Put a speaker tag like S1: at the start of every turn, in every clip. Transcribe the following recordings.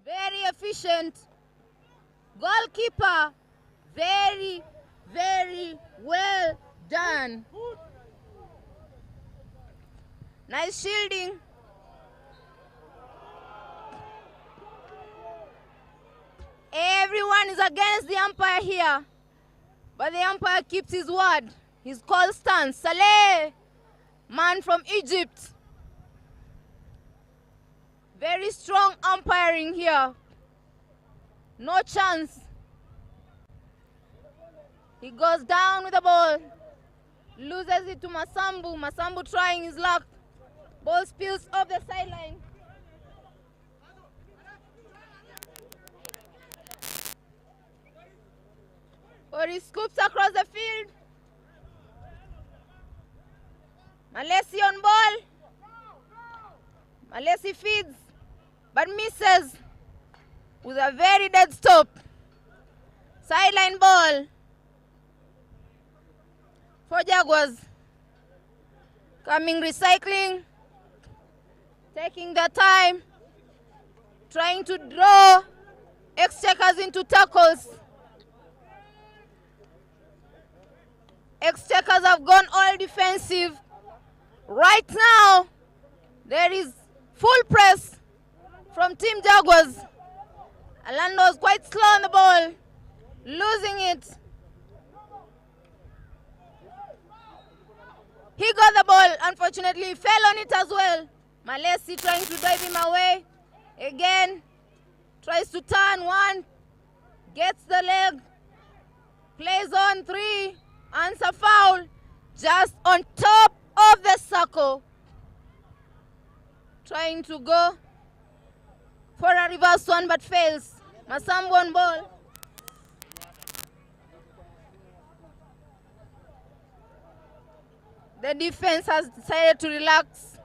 S1: Very efficient. Goalkeeper, very, very well done. Nice shielding. Everyone is against the umpire here, but the umpire keeps his word. His call stands. Saleh, man from Egypt. Very strong umpiring here. No chance. He goes down with the ball. Loses it to Masambu. Masambu trying his luck. Ball spills off the sideline. Or he scoops across the field. Malesi on ball. Malesi feeds, but misses with a very dead stop. Sideline ball for Jaguars. Coming recycling, taking their time, trying to draw Exchequers into tackles. Exchequers have gone all defensive. Right now, there is full press from Team Jaguars. Alando is quite slow on the ball, losing it. He got the ball, unfortunately, fell on it as well. Malesi trying to drive him away. Again, tries to turn one, gets the leg, plays on three, answer foul, just on top of the circle. Trying to go for a reverse one, but fails. Masambu on ball. The defense has decided to relax,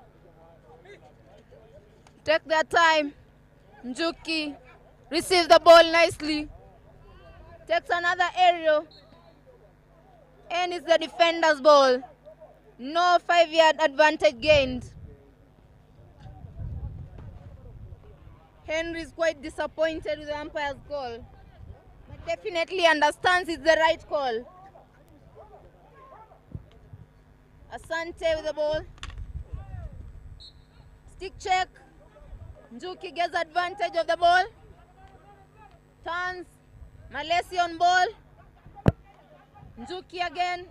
S1: take their time. Njuki receives the ball nicely, takes another aerial, and it's the defender's ball. No 5-yard advantage gained. Henry is quite disappointed with the umpire's call, but definitely understands it's the right call. Asante with the ball. Stick check. Njuki gets advantage of the ball. Turns. Malesi on ball. Njuki again.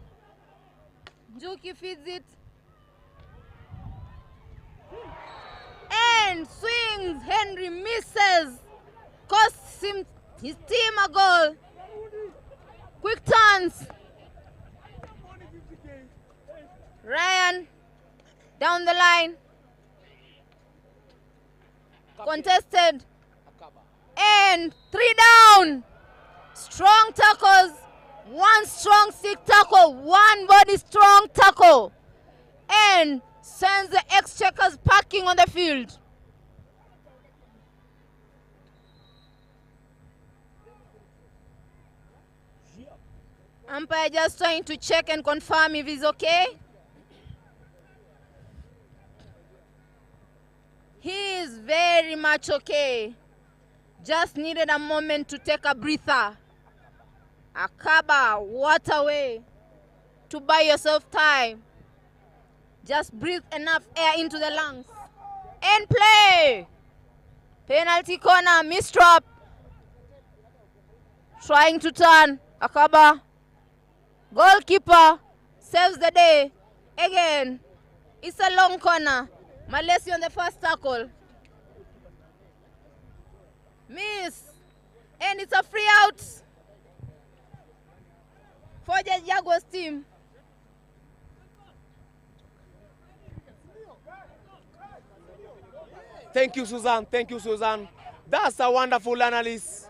S1: Njuki feeds it. And swings. Henry misses. Costs him, his team a goal. Quick turns. Ryan down the line. Contested. And 3 down. Strong tackles. One strong stick tackle. One body strong tackle. And sends the Exchequers packing on the field. Umpire just trying to check and confirm if he's okay. He is very much okay. Just needed a moment to take a breather. Akaba, what a way to buy yourself time. Just breathe enough air into the lungs. And play. Penalty corner, misdrap. Trying to turn. Akaba. Goalkeeper saves the day. Again, it's a long corner. Malesi on the first tackle. Miss. And it's a free out for the Jaguars team.
S2: Thank you, Susan. Thank you, Susan. That's a wonderful analysis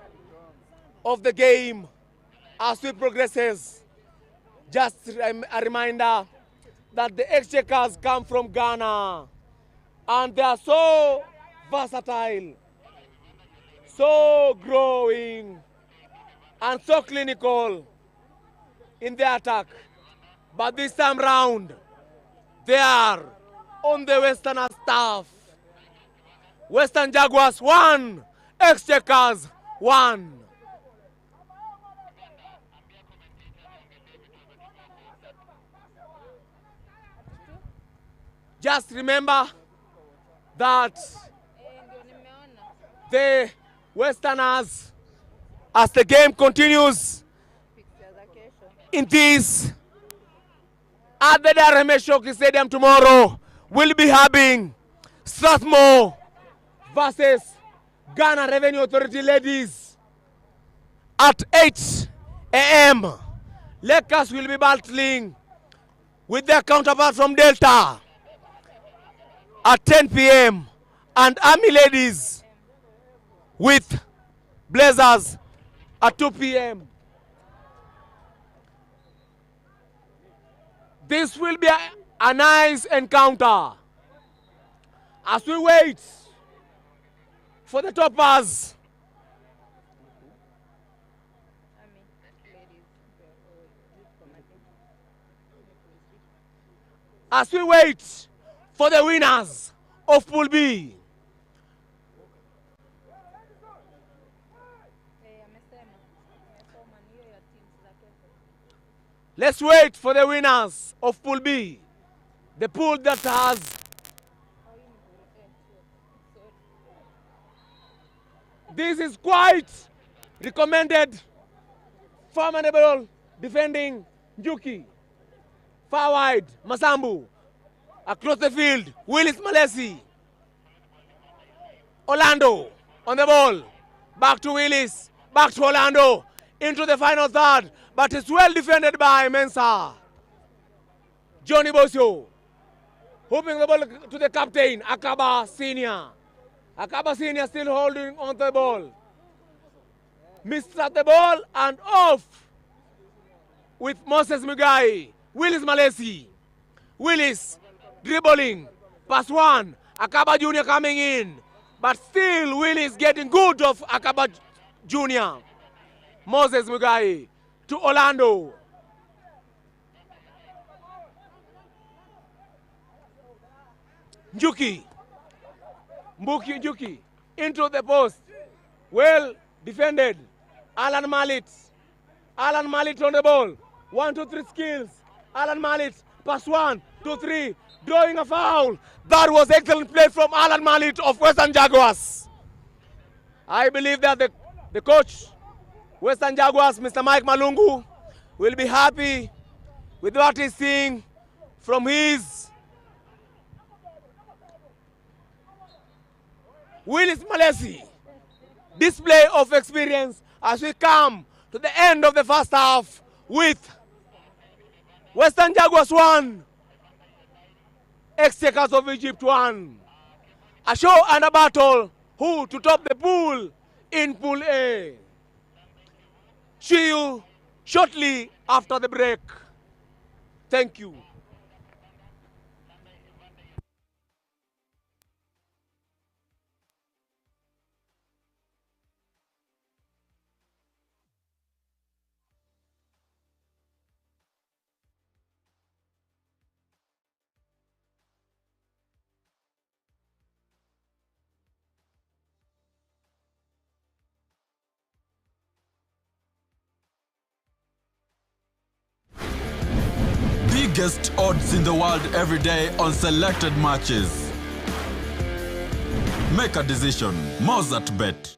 S2: of the game as we progresses. Just a reminder that the Exchequers come from Ghana. And they are so versatile, so growing, and so clinical in their attack. But this time round, they are on the Westerner staff. Western Jaguars 1, Exchequers 1. Just remember that the Westerners, as the game continues in this at the Daremeshoki Stadium tomorrow, will be having Strathmore versus Ghana Revenue Authority ladies at 8 a.m. Lakers will be battling with their counterpart from Delta at 10 p.m. and Army ladies with Blazers at 2 p.m. This will be a nice encounter as we wait for the toppers. As we wait for the winners of Pool B. Let's wait for the winners of Pool B, the pool that has this is quite recommended. Formidable defending Njuki. Far wide, Masambu. Across the field, Willis Malesi. Orlando on the ball. Back to Willis. Back to Orlando. Into the final third. But it's well defended by Mensah. Johnny Bosio. Hooping the ball to the captain, Akaba Senior. Akaba Senior still holding on the ball. Missed at the ball and off with Moses Mugai. Willis Malesi. Willis dribbling. Pass one. Akaba Jr. coming in. But still Willis getting good of Akaba Jr. Moses Mugai to Orlando. Njuki. Mbuki Njuki into the post. Well defended. Alan Malit. Alan Malit on the ball. 1, 2, 3 skills. Alan Malit. Pass 1, 2, 3. Drawing a foul. That was excellent play from Alan Malit of Western Jaguars. I believe that the coach, Western Jaguars, Mr. Mike Malungu, will be happy with what he's seeing from his Willis Malesi. Display of experience as we come to the end of the first half with Western Jaguars 1, Exchequers of Egypt 1. A show and a battle who to top the pool in Pool A. See you shortly after the break. Thank you.
S3: Biggest odds in the world every day on selected matches. Make a decision. MOZZART Bet.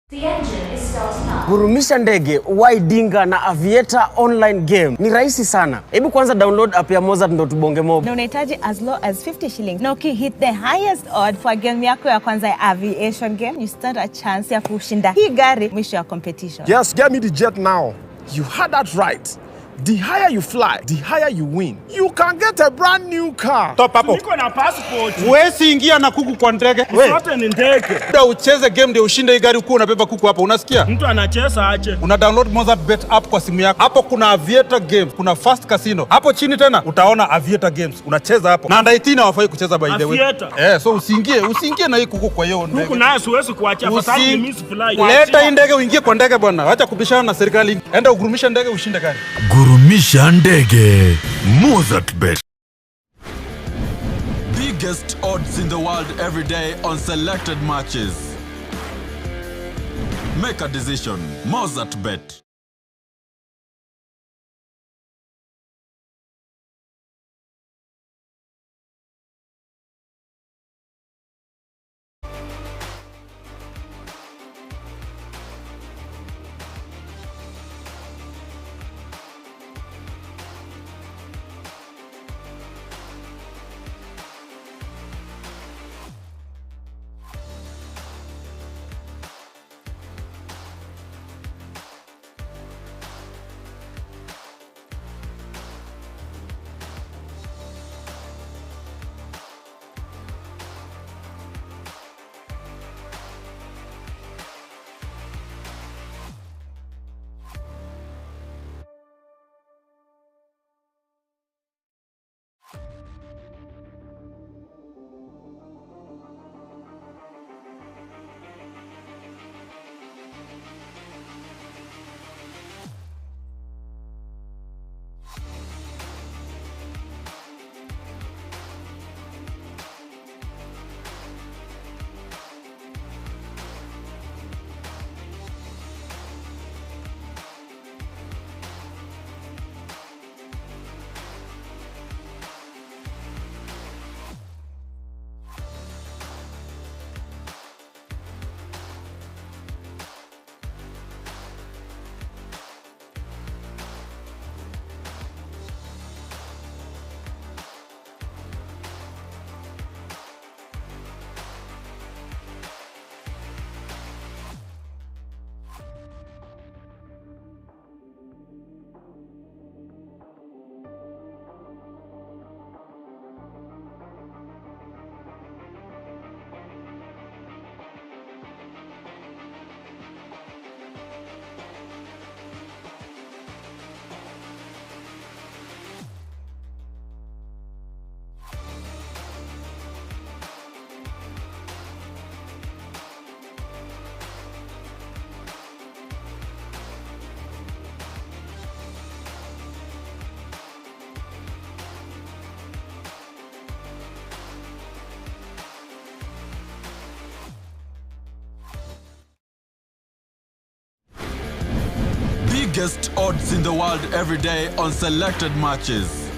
S4: The engine is starting up.
S5: Gurumisha ndege, Waidinga na Aviator online game. Ni rahisi sana. Hebu kwanza download app ya MOZZART ndo tubonge mob.
S6: Na unahitaji as low as 50 shillings. Na hit the highest odd for game yako ya kwanza ya aviation game, you stand a chance ya kushinda hii gari mwisho ya competition.
S7: Yes, get me the jet now. You heard that right. The higher you fly, the higher you win. You can get a brand new car.
S8: Top hapo.
S9: Niko na passport.
S8: Wewe ingia na kuku kwa ndege.
S9: Sote ni ndege.
S8: Ndio ucheze game ndio ushinde hii gari, uko unabeba kuku hapo, unasikia?
S9: Mtu anacheza aje.
S8: Una download MOZZART Bet app kwa simu yako. Hapo kuna Aviator Games, kuna Fast Casino. Hapo chini tena utaona Aviator Games. Unacheza hapo. Na ndaitina hawafai kucheza by the way.
S9: Aviator.
S8: So usiingie na hii kuku kwa hiyo ndege.
S9: Kuku nayo siwezi kuacha kwa sababu mimi sifly.
S8: Leta hii ndege uingie kwa ndege bwana. Acha kubishana na serikali. Enda ugurumisha ndege ushinde gari.
S3: Gurumisha ndege. MOZZART bet. Biggest odds in the world every day on selected matches. Make a decision. MOZZART bet. Biggest odds in the world every day on selected matches.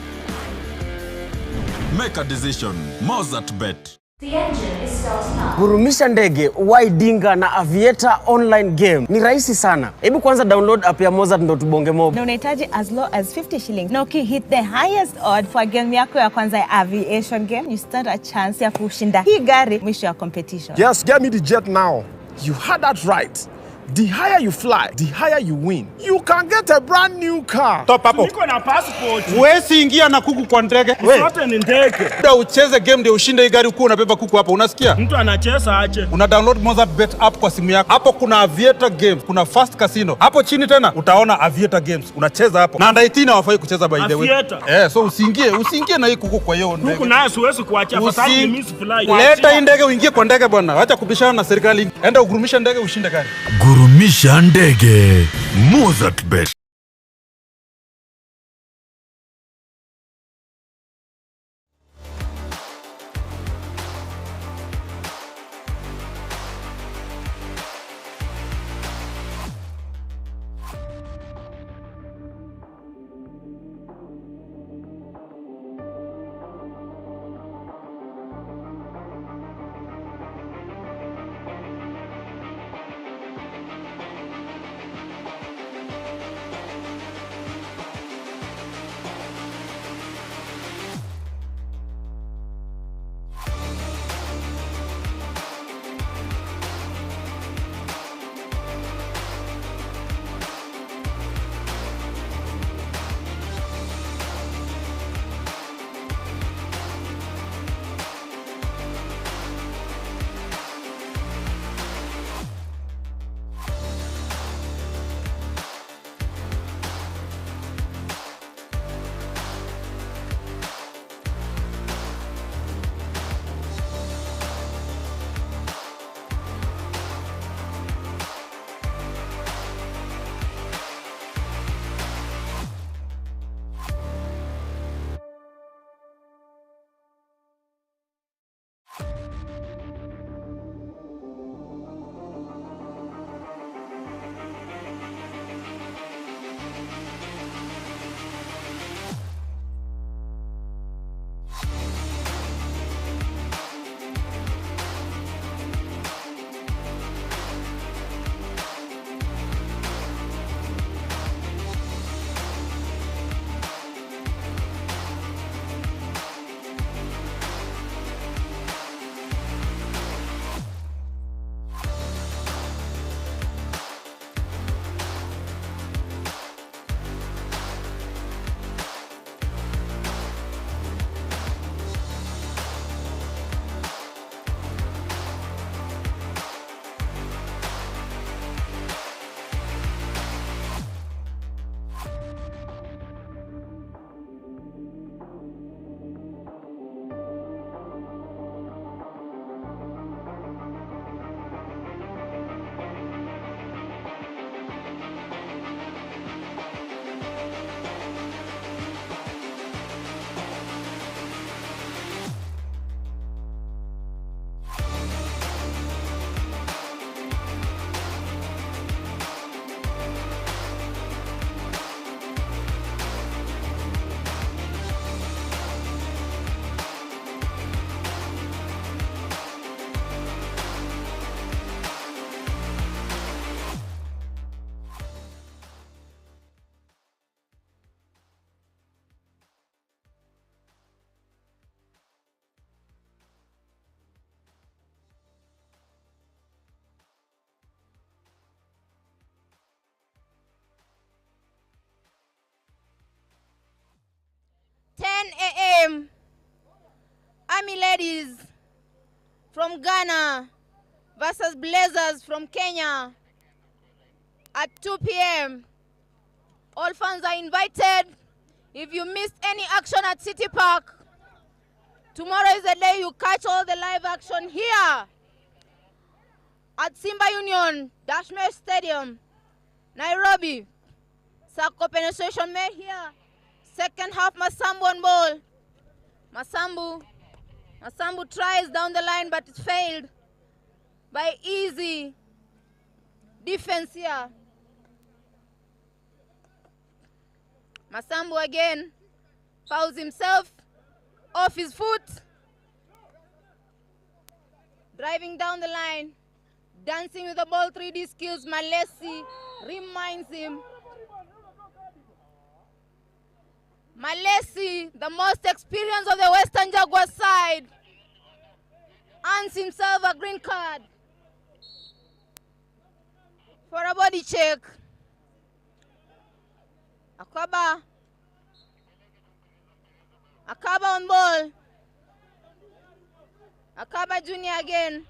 S3: Make a decision. MOZZART bet.
S4: The engine is starting up.
S5: Gurumisha ndege, Waidinga na Aviator online game ni rahisi sana. Hebu kwanza download app ya MOZZART ndo tubonge mob.
S6: Na unahitaji as low as 50 shillings. Na hit the highest odd for game yako ya kwanza ya aviation game, you stand a chance ya kushinda hii gari mwisho ya competition.
S7: Yes, get me the jet now. You had that right. The higher you fly, the higher you win. You can get a brand new car.
S8: Top hapo.
S9: Niko na passport.
S8: Wesi ingia na kuku kwa ndege.
S9: Sote ni ndege.
S8: Ndio ucheze game ndio ushinde hii gari, uko unabeba kuku hapo, unasikia?
S9: Mtu anacheza aje.
S8: Una download MOZZART bet app kwa simu yako. Hapo kuna Aviator games, kuna fast casino. Hapo chini tena utaona Aviator games. Unacheza hapo. Na under 18 hawafai kucheza by the way.
S9: Aviator.
S8: So usiingie na hii kuku kwa hiyo ndege.
S9: Kuku naye siwezi kuacha afadhali mimi fly.
S8: Leta hii ndege uingie kwa ndege bwana. Acha kubishana na serikali. Enda ugurumisha ndege ushinde gari.
S3: Gurumisha ndege. MOZZART bet.
S1: a.m., Army Ladies from Ghana versus Blazers from Kenya at 2 p.m. All fans are invited. If you missed any action at City Park, tomorrow is the day you catch all the live action here at Simba Union, Dashmesh Stadium, Nairobi. Sako penetration made here. Second half, Masambu on ball. Masambu tries down the line, but it failed by easy defense here. Masambu again fouls himself off his foot. Driving down the line, dancing with the ball, 3D skills. Malesi reminds him. Malesi, the most experienced of the Western Jaguars side, earns himself a green card for a body check. Akaba on ball. Akaba Jr. again.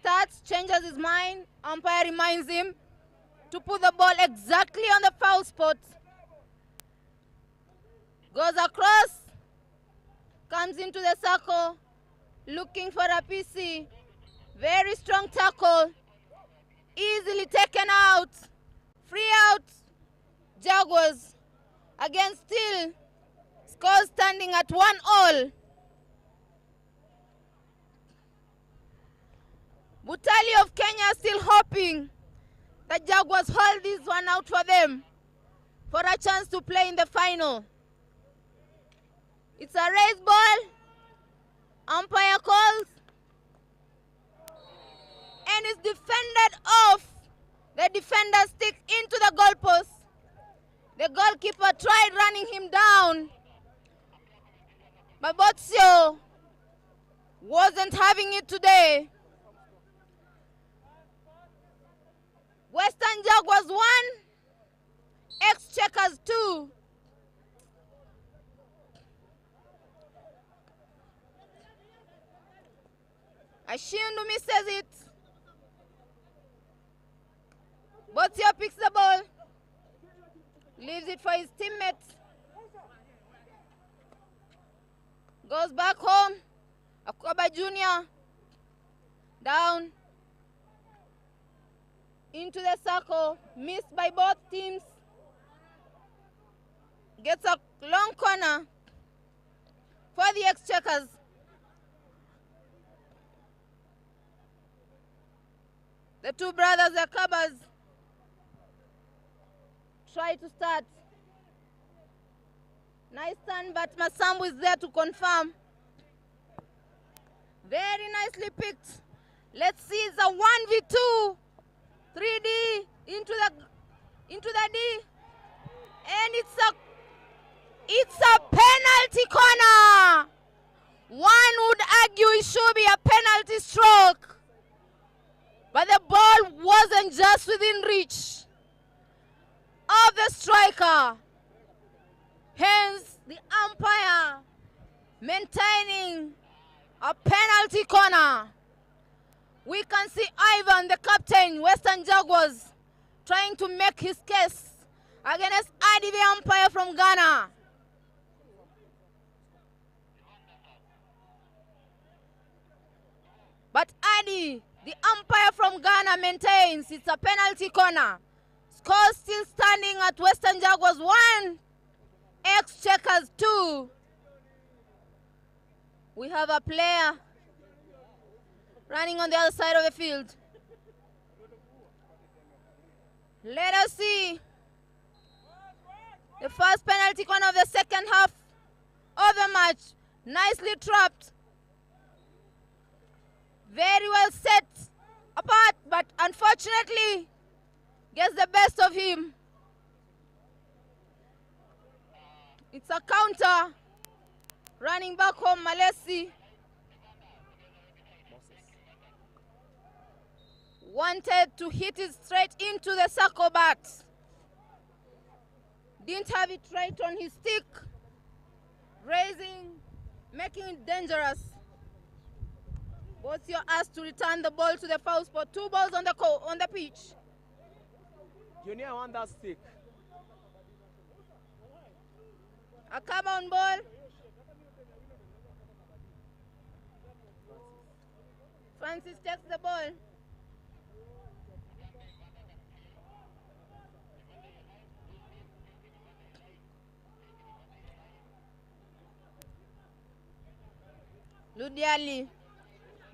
S1: Starts, changes his mind. Umpire reminds him to put the ball exactly on the foul spot. Goes across. Comes into the circle. Looking for a PC. Very strong tackle. Easily taken out. Free out. Jaguars. Again still. Score standing at 1-1. Butali of Kenya still hoping the Jaguars hold this one out for them for a chance to play in the final. It's a raised ball. Umpire calls. And it's defended off. The defender sticks into the goalpost. The goalkeeper tried running him down. But Botsio wasn't having it today. Western Jaguars 1, Exchequers 2. Ashindu misses it. Botsio picks the ball. Leaves it for his teammates. Goes back home. Akwaba Jr. Down. Into the circle. Missed by both teams. Gets a long corner for the Exchequers. The two brothers, the Kabas, try to start. Nice turn, but Masambu is there to confirm. Very nicely picked. Let's see, it's a 1v2. 3D into the D. And it's a penalty corner. One would argue it should be a penalty stroke. But the ball wasn't just within reach of the striker. Hence, the umpire maintaining a penalty corner. We can see Ivan, the captain, Western Jaguars, trying to make his case against Adi, the umpire from Ghana. But Adi, the umpire from Ghana, maintains it's a penalty corner. Score still standing at Western Jaguars 1, Exchequers 2. We have a player running on the other side of the field. Let us see the first penalty corner of the second half of the match. Nicely trapped. Very well set apart, but unfortunately gets the best of him. It's a counter. Running back home, Malesi. Wanted to hit it straight into the circle, but didn't have it right on his stick. raising, making it dangerous. What's your ask to return the ball to the foul spot? 2 balls on the pitch.
S2: Junior want that stick.
S1: Akaba on ball. Francis takes the ball. Ludiali.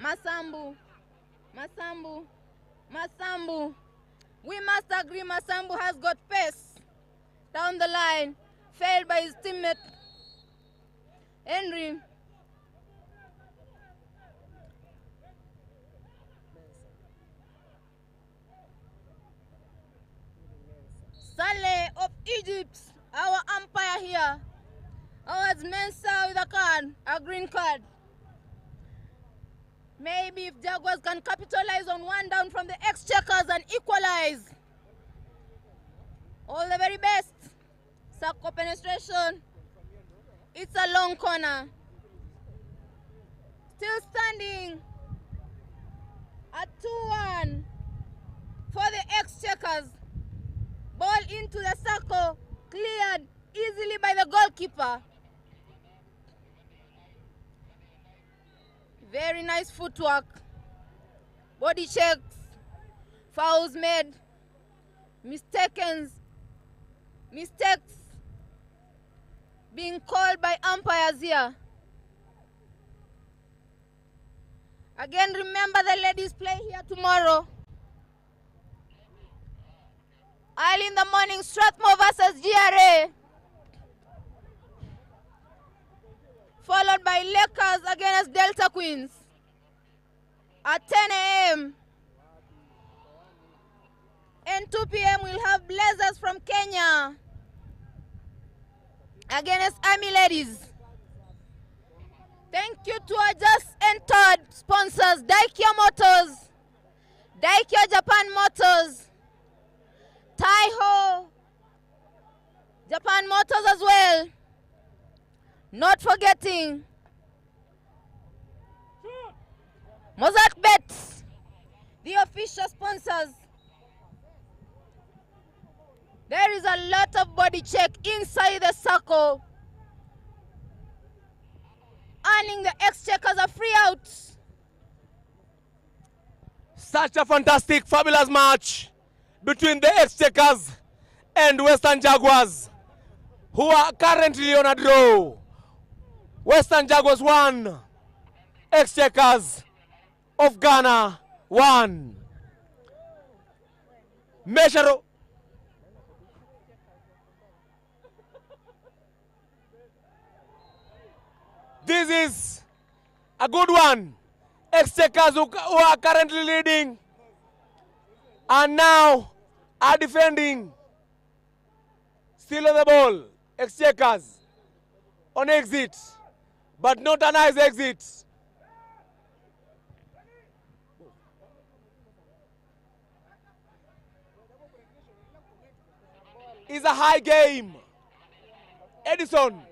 S1: Masambu. We must agree Masambu has got pace down the line. Failed by his teammate Henry. Saleh of Egypt, our umpire here. Awards Mensah with a green card. Maybe if Jaguars can capitalize on 1 down from the Exchequers and equalize. All the very best. Sako penetration. It's a long corner. Still standing at 2-1 for the Exchequers. Ball into the circle, cleared easily by the goalkeeper. Very nice footwork. Body checks. Fouls made. Mistakes being called by umpires here. Again, remember the ladies play here tomorrow. Early in the morning, Strathmore versus GRA. Followed by Lakers against Delta Queens at 10 a.m. And 2 p.m. we'll have Blazers from Kenya against Army Ladies. Thank you to our just entered sponsors, Daikyo Motors, Daikyo Japan Motors, Taiho Japan Motors as well. Not forgetting MOZZART Bets, the official sponsors. There is a lot of body check inside the circle, earning the Exchequers a free out.
S2: Such a fantastic, fabulous match between the Exchequers and Western Jaguars, who are currently on a draw. Western Jaguars 1, Exchequers of Ghana 1. Mesharo. This is a good one. Exchequers who are currently leading and now are defending. Still on the ball. Exchequers on exit, but not a nice exit. It's a high game. Edison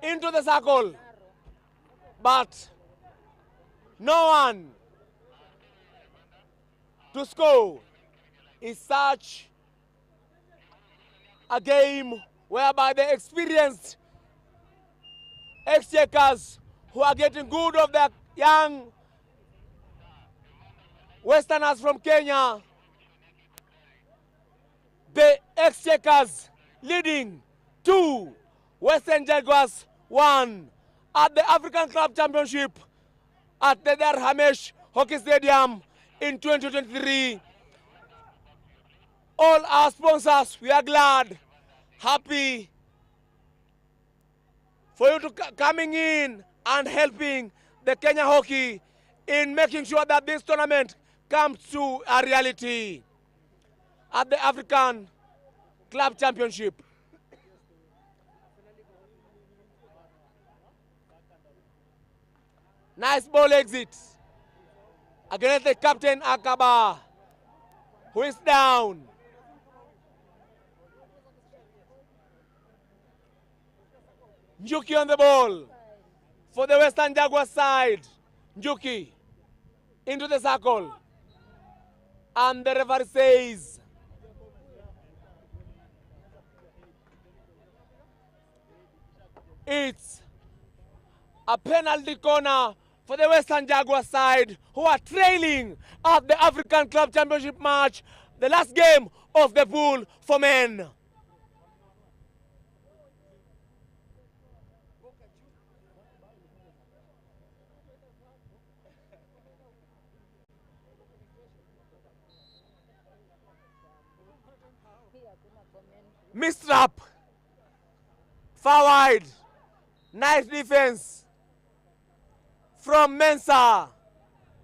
S2: into the circle, but no one to score. Is such a game whereby the experienced Exchequers who are getting good of the young Westerners from Kenya, the Exchequers leading 2, Western Jaguars 1 at the African Club Championship at the Dar Hamesh Hockey Stadium in 2023. All our sponsors, we are glad, happy for you to coming in and helping the Kenya Hockey in making sure that this tournament comes to a reality at the African Club Championship. Nice ball exit against the captain Akaba, who is down. Njuki on the ball for the Western Jaguars side. Njuki into the circle. And the referee says it's a penalty corner for the Western Jaguars side, who are trailing at the African Club Championship match, the last game of the pool for men. Mistrap, far wide, nice defense from Mensah,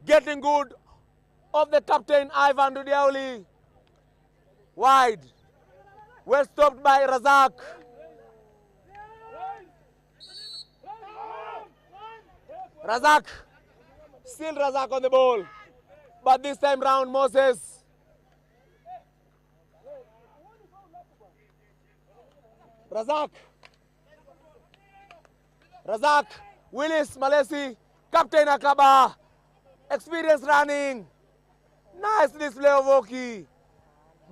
S2: getting good of the captain Ivan Dudiauli. Wide, well stopped by Razak. Razak, still Razak on the ball, but this time round Moses. Razak, Willis Malesi, Captain Akaba, experience running, nice display of hockey,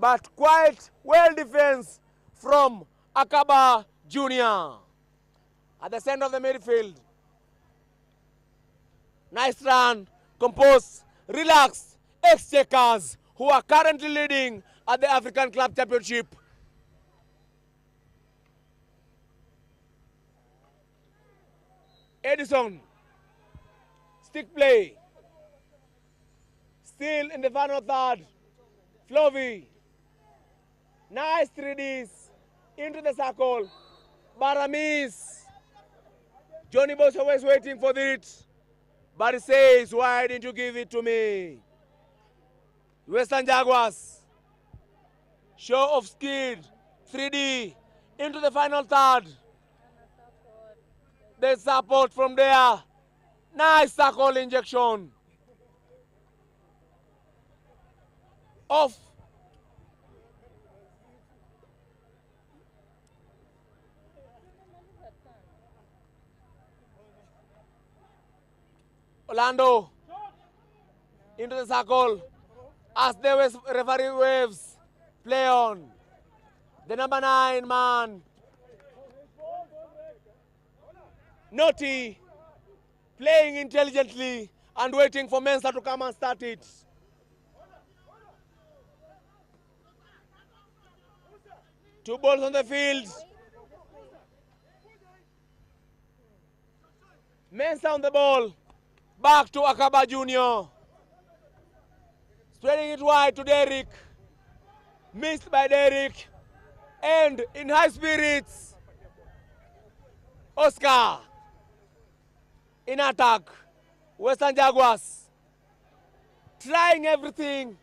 S2: but quite well defense from Akaba Jr. At the center of the midfield. Nice run, composed, relaxed, ex-checkers who are currently leading at the African Club Championship. Edison, stick play, still in the final third. Flovey, nice 3Ds into the circle. Baramis, Johnny Bosch always waiting for it, but he says, why didn't you give it to me? Western Jaguars, show of skill, 3D into the final third. The support from there. Nice circle injection. Off. Orlando into the circle as the referee waves. Play on. The number 9 man. Naughty, playing intelligently and waiting for Mensah to come and start it. Two balls on the field. Mensah on the ball. Back to Akaba Jr. Spreading it wide to Derek. Missed by Derek. And in high spirits, Oscar. In attack, Western Jaguars trying everything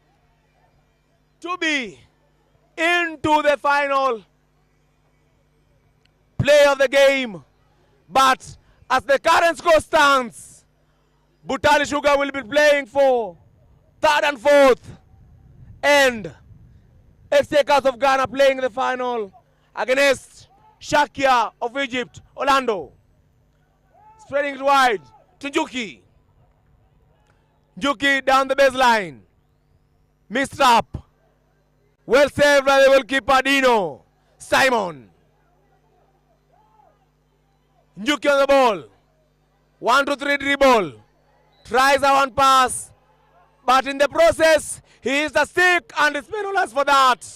S2: to be into the final play of the game. But as the current score stands, Butali Sugar will be playing for 3rd and 4th, and Ex-Takers of Ghana playing the final against Shakia of Egypt, Orlando. Spreading it wide to Njuki. Njuki down the baseline. Mistrap. Well saved by the goalkeeper Dino. Simon. Njuki on the ball. 1-2-3 dribble. Tries a one pass. But in the process, he is the stick and is penalized for that.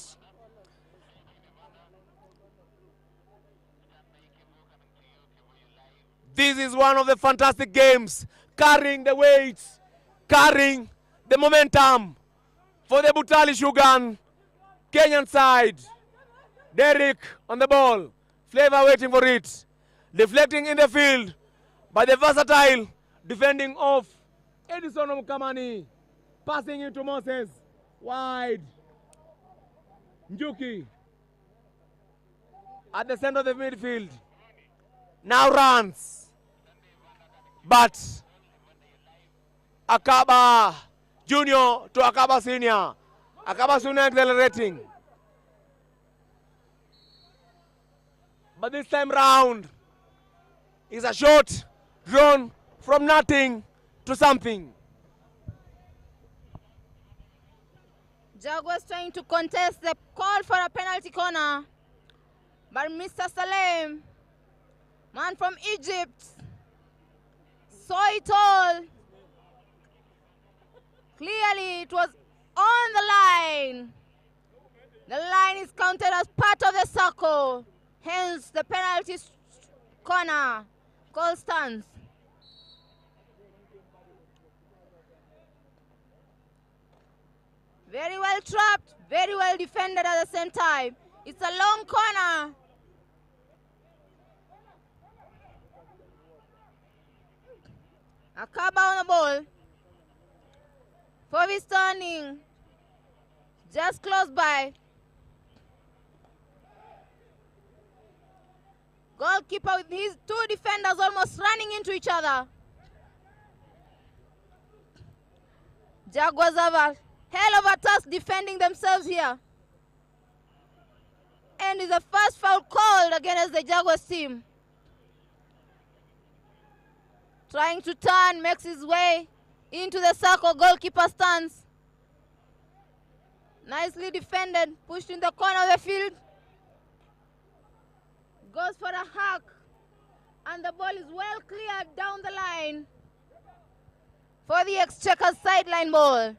S2: This is one of the fantastic games, carrying the weight, carrying the momentum for the Butali Shugan Kenyan side. Derek on the ball, Flavor waiting for it, deflecting in the field by the versatile defending of Edison Omukamani, passing into Moses, wide. Njuki at the center of the midfield, now runs. But Akaba Junior to Akaba Senior. Akaba Senior accelerating. But this time round, is a shot drawn from nothing to something.
S1: Jaguars trying to contest the call for a penalty corner. But Mr. Salem, man from Egypt, saw it all. Clearly it was on the line. The line is counted as part of the circle. Hence the penalty corner call stands. Very well trapped, very well defended at the same time. It's a long corner. Akaba on the ball. Fovi standing just close by. Goalkeeper with his two defenders almost running into each other. Jaguars have a hell of a task defending themselves here. And is the first foul called against the Jaguars team. Trying to turn, makes his way into the circle, goalkeeper stands. Nicely defended, pushed in the corner of the field. Goes for a hack, and the ball is well cleared down the line for the Exchequers sideline ball.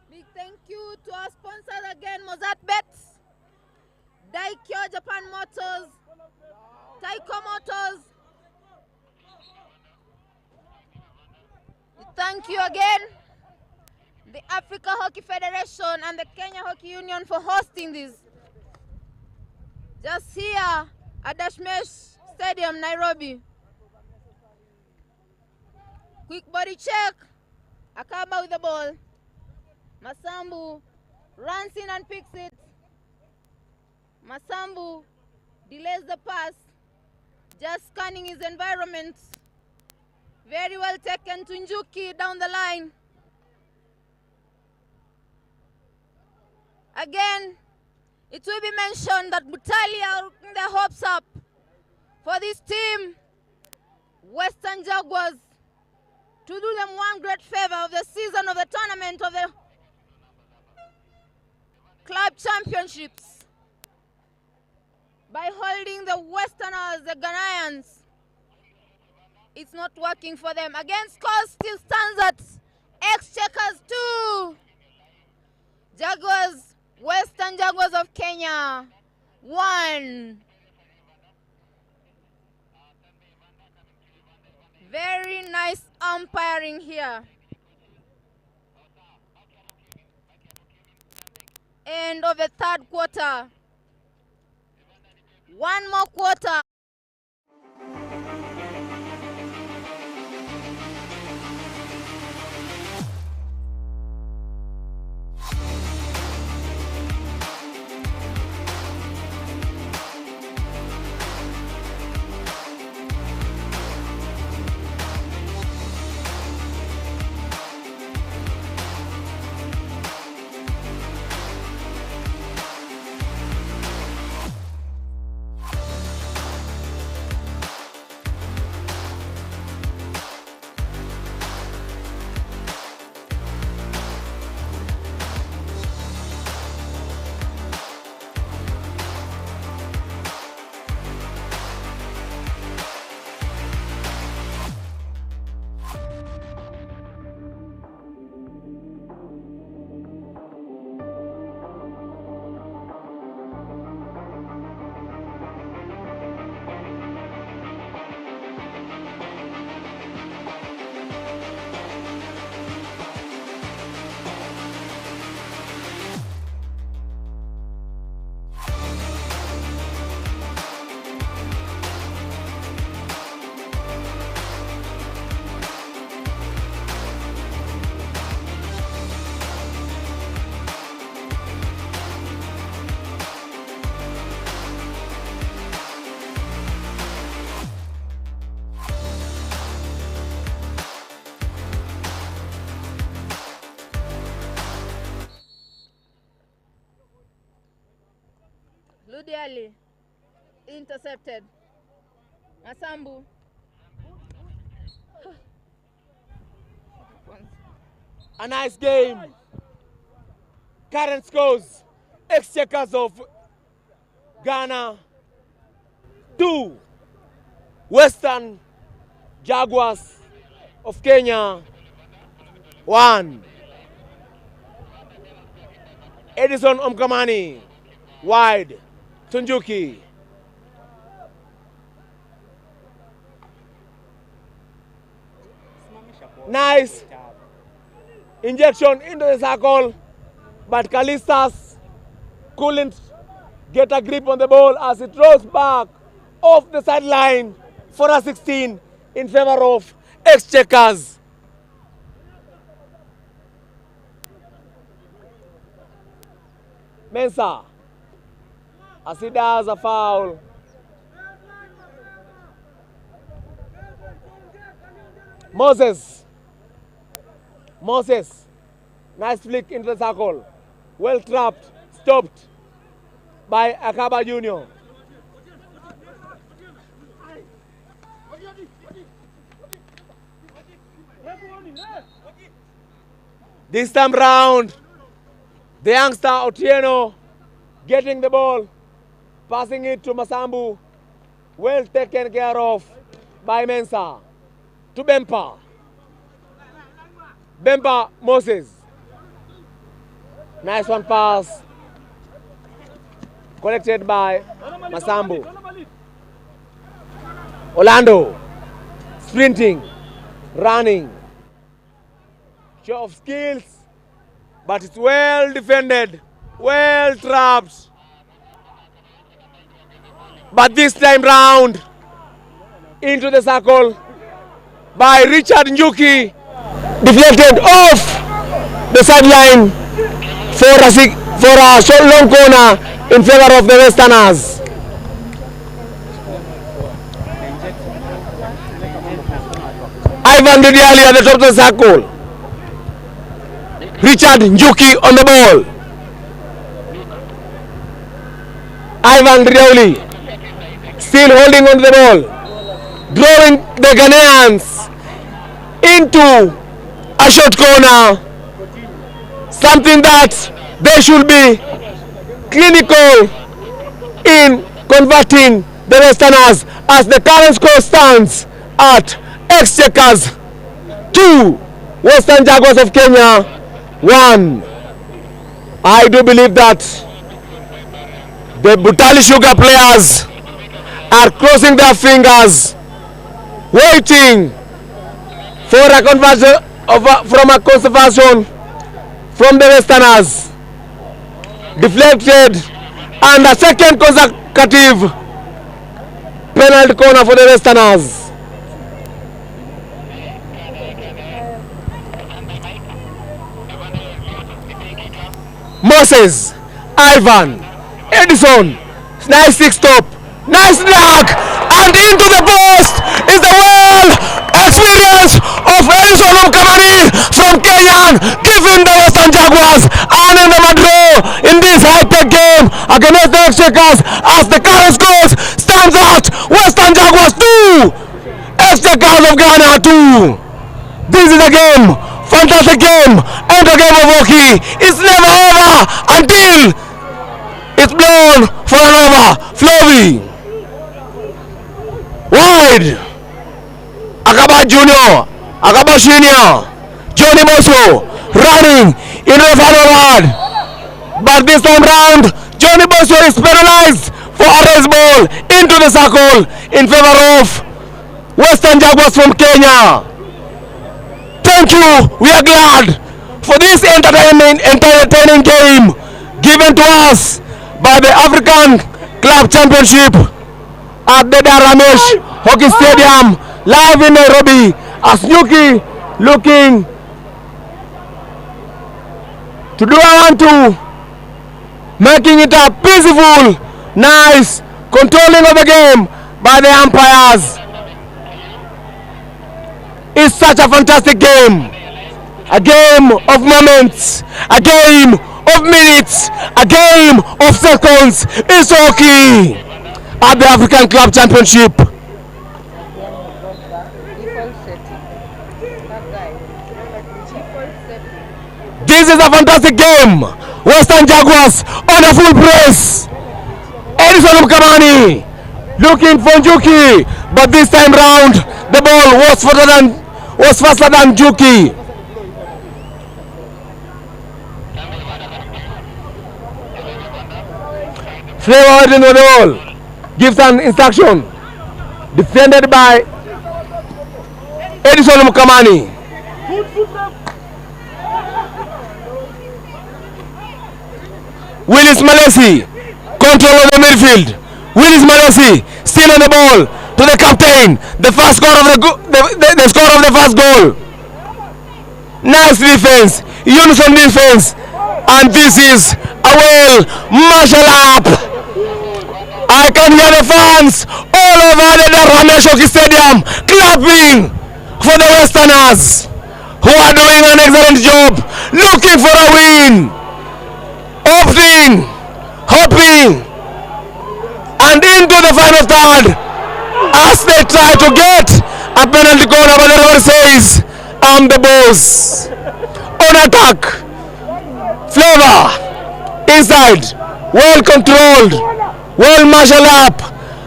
S1: Big thank you to our sponsors again, MOZZART Bets, Daikyo Japan Motors, Taiko Motors. Thank you again, the Africa Hockey Federation and the Kenya Hockey Union for hosting this. Just here at Dashmesh Stadium, Nairobi. Quick body check. Akaba with the ball. Masambu runs in and picks it. Masambu delays the pass, just scanning his environment. Very well taken to Njuki down the line. Again, it will be mentioned that Butali are looking their hopes up for this team, Western Jaguars, to do them one great favor of the season of the tournament of the club championships by holding the Westerners, the Ghanaians. It's not working for them. Again, score still stands at Exchequers 2. Jaguars, Western Jaguars of Kenya 1. Very nice umpiring here. End of the third quarter. One more quarter. Diali. Intercepted. Masambu.
S2: A nice game. Current scores. Exchequers of Ghana 2. Western Jaguars of Kenya 1. Edison Omkamani wide. Tunjuki. Nice injection into the circle, but Kalistas couldn't get a grip on the ball as it rolls back off the sideline for a 16 in favor of Exchequers. Mensah, as he does a foul. Moses, nice flick into the circle. Well trapped, stopped by Akaba Jr. This time round, the youngster Otieno getting the ball, passing it to Masambu. Well taken care of by Mensah. To Bempa. Bempa Moses. Nice one pass. Collected by Masambu. Orlando. Sprinting. Running. Show of skills. But it's well defended. Well trapped. But this time round, into the circle by Richard Njuki, deflected off the sideline for a short long corner in favor of the Westerners. Ivan Didiali at the top of the circle. Richard Njuki on the ball. Ivan Didiali still holding on to the ball. Drawing the Ghanaians into a short corner, something that they should be clinical in converting the Westerners, as the current score stands at Exchequers 2, Western Jaguars of Kenya 1. I do believe that the Butali Sugar players are crossing their fingers, waiting for a conversion from a conservation from the Westerners. Deflected, and a second consecutive penalty corner for the Westerners. Moses, Ivan, Edison, nice six stop, nice block, and into the post is the well experience of Edison Omkamani from Kenya, giving the Western Jaguars and in the draw in this high-tech game against the Exchequers, as the current scores stands out: Western Jaguars 2, Exchequers of Ghana 2. This is a game, fantastic game, and a game of hockey. It's never over until it's blown for an over. Flovey wide. Akaba Junior, Akaba Senior, Johnny Bosso running into the final ward. But this time round, Johnny Bosso is penalized for a race ball into the circle in favor of Western Jaguars from Kenya. Thank you. We are glad for this entertaining game given to us by the African Club Championship at the Daramesh Hockey Stadium, live in Nairobi, as Nyuki looking to do a 1-2, making it a peaceful, nice controlling of the game by the umpires. It's such a fantastic game, a game of moments, a game of minutes, a game of seconds is hockey at the African Club Championship. This is a fantastic game. Western Jaguars on a full press. Edison Mkamani looking for Njuki, but this time round the ball was faster than Njuki. Flavor in the ball, gives an instruction, defended by Edison Mkamani. Willis Malesi, control of the midfield. Willis Malesi still on the ball to the captain. The first score of the score of the first goal. Nice defense, unison defense, and this is a well martial up. I can hear the fans all over the Ramesh Hockey Stadium clapping for the Westerners, who are doing an excellent job, looking for a win, opting, hoping, and into the final third as they try to get a penalty corner, but the referee says, I'm the boss. On attack, Flavor inside, well controlled, well marshal up,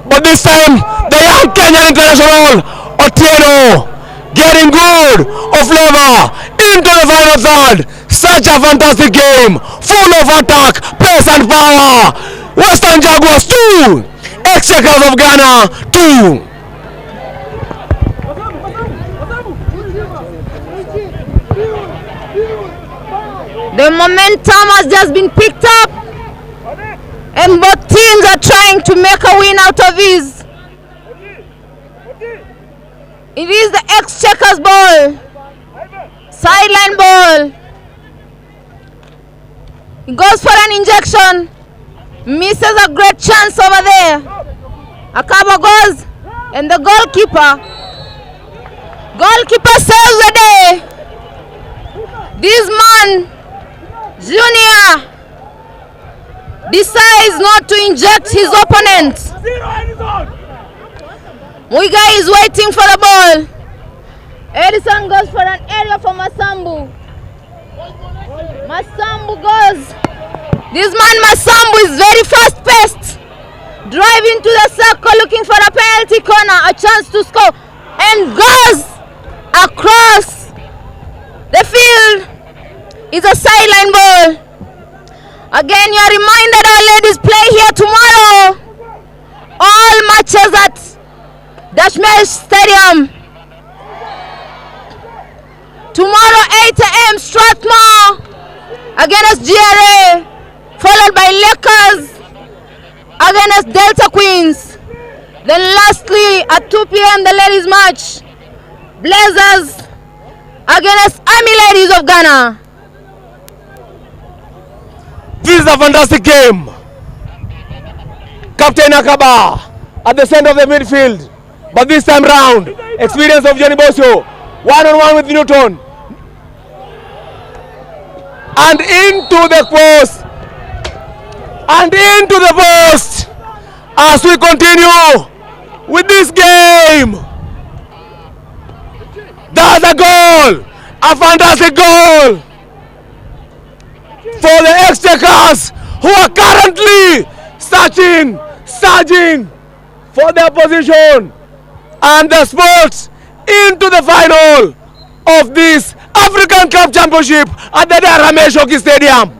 S2: but this time the young Kenyan international Otieno getting good of Flavor into the final third. Such a fantastic game, full of attack, pace and power. Western Jaguars 2, Exchequers of Ghana 2.
S1: The momentum has just been picked up, and both teams are trying to make a win out of this. It is the Exchequers ball, sideline ball. He goes for an injection, misses a great chance over there. Akaba goes, and the goalkeeper saves the day. This man, Junior, decides not to inject his opponent. Muiga is waiting for the ball. Edison goes for an area for Masambu. Masambu goes. This man Masambu is very fast-paced. Driving to the circle looking for a penalty corner, a chance to score, and goes across the field. It's a sideline ball. Again, you are reminded our ladies play here tomorrow. All matches at Dashmesh Stadium. Tomorrow 8 a.m. Strathmore against GRA, followed by Lakers against Delta Queens. Then lastly at 2 p.m. the ladies match, Blazers against Army Ladies of Ghana.
S2: This is a fantastic game. Captain Akaba at the center of the midfield, but this time round, experience of Johnny Bosio, one-on-one with Newton, and into the post, as we continue with this game. That's a goal, a fantastic goal for the Exchequers, who are currently searching for their position and the sports into the final of this African Cup Championship at the Ramesh Hockey Stadium.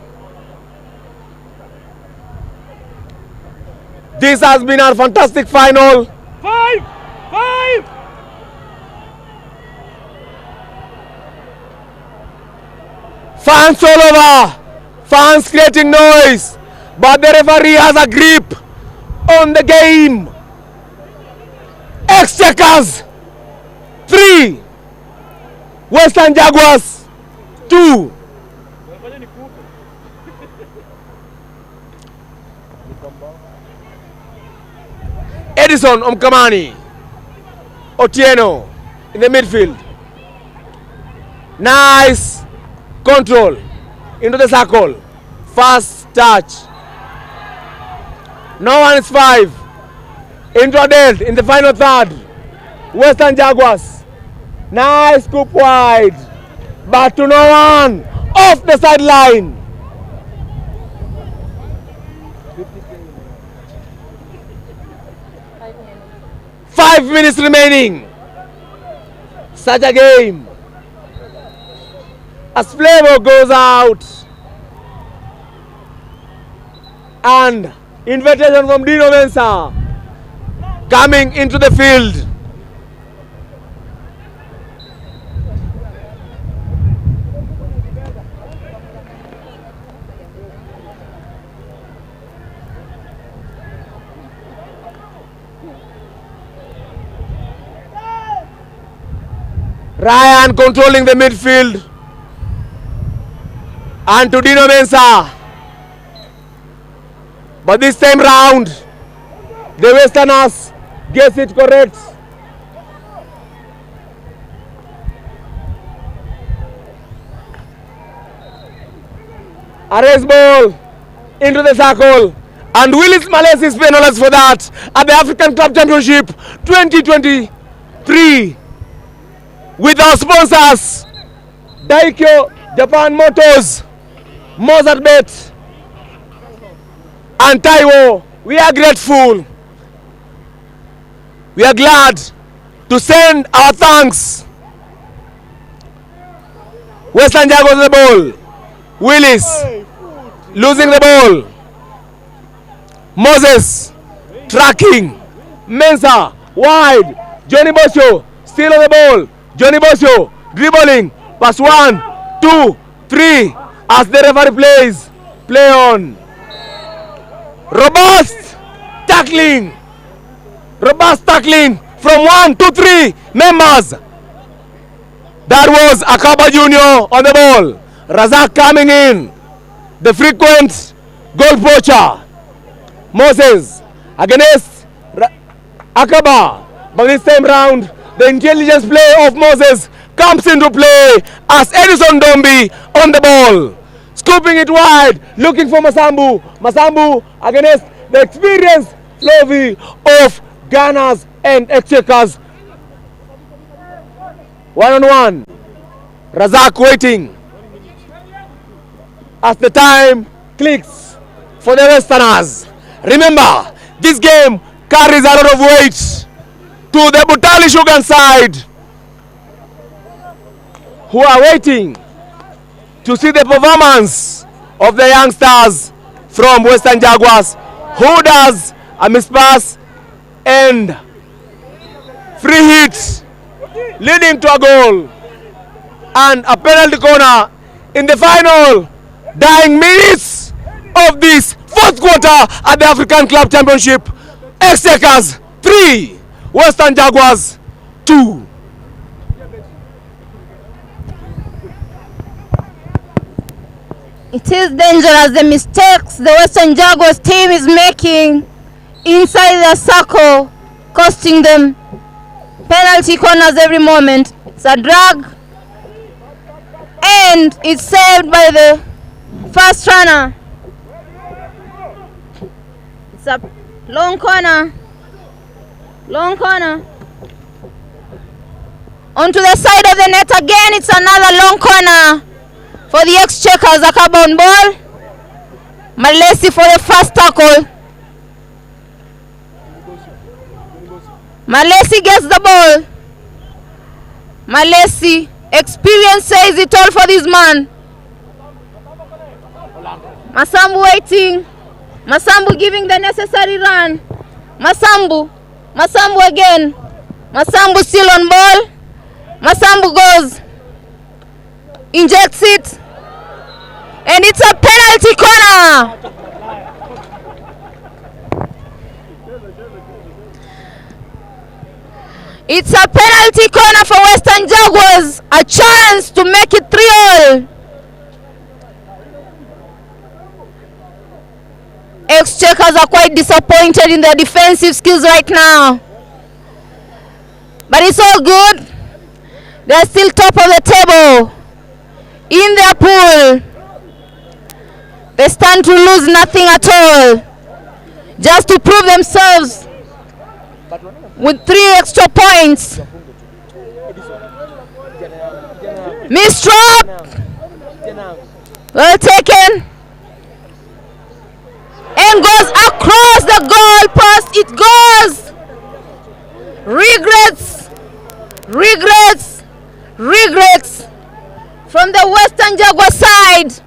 S2: This has been a fantastic final. Five. Fans all over, fans creating noise, but the referee has a grip on the game. Exchequers 3, Western Jaguars 2. Edison Omkamani, Otieno in the midfield. Nice control into the circle. First touch. No one is 5. Introduced in the final third. Western Jaguars. Nice scoop wide. But to no one. Off the sideline. Five minutes remaining. Such a game. As Flavor goes out. And invitation from Dino Mensah coming into the field. Ryan controlling the midfield. And to Dino Mensah. But this time round, the Westerners gets it correct. A race ball into the circle. And Willis Males is penalized for that at the African Club Championship 2023. With our sponsors, Daikyo, Japan Motors, MOZZART Bet, and Taiwo. We are grateful. We are glad to send our thanks. Western Jaguars the ball. Willis losing the ball. Moses tracking. Mensah wide. Johnny Bosho still on the ball. Johnny Bosho dribbling. Pass 1, 2, 3. As the referee plays. Play on. Robust tackling from 1 to 3 members. That was Akaba Jr. on the ball. Razak coming in, the frequent goal poacher. Moses against Akaba, but this time round the intelligence play of Moses comes into play as Edison Dombi on the ball. Scooping it wide, looking for Masambu. Masambu against the experienced Flovy of Gunners and Exchequers. 1-on-1. Razak waiting as the time clicks for the Westerners. Remember, this game carries a lot of weight to the Butali Sugar side, who are waiting to see the performance of the youngsters from Western Jaguars, who does a mispass and free hit leading to a goal and a penalty corner in the final dying minutes of this fourth quarter at the African Club Championship. Exchequers 3, Western Jaguars 2.
S1: It is dangerous, the mistakes the Western Jaguars team is making inside their circle, costing them penalty corners every moment. It's a drag, and it's saved by the first runner. It's a long corner. Onto the side of the net again. It's another long corner for the Exchequers. Akaba on ball. Malesi for the first tackle. Malesi gets the ball. Malesi, experience says it all for this man. Masambu waiting. Masambu giving the necessary run. Masambu again. Masambu still on ball. Masambu goes, injects it, and it's a penalty corner. It's a penalty corner for Western Jaguars. A chance to make it 3-all. Exchequers are quite disappointed in their defensive skills right now. But it's all good. They're still top of the table in their pool. They stand to lose nothing at all, just to prove themselves with 3 extra points. Miss drop. Well taken. And goes across the goal post. It goes. Regrets. Regrets. Regrets from the Western Jaguar side.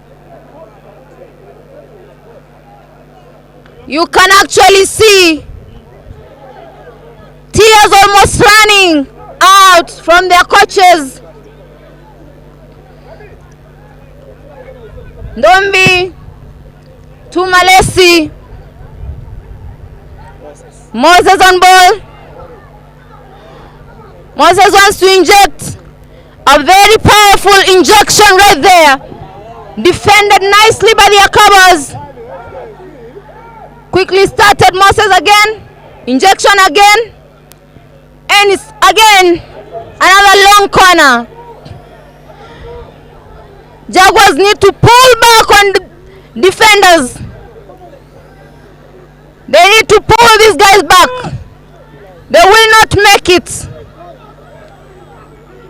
S1: You can actually see tears almost running out from their coaches. Ndombi to Malesi. Moses on ball. Moses wants to inject. A very powerful injection right there. Defended nicely by the Akabas. Quickly started Moses again. Injection again. And it's again another long corner. Jaguars need to pull back on the defenders. They need to pull these guys back. They will not make it.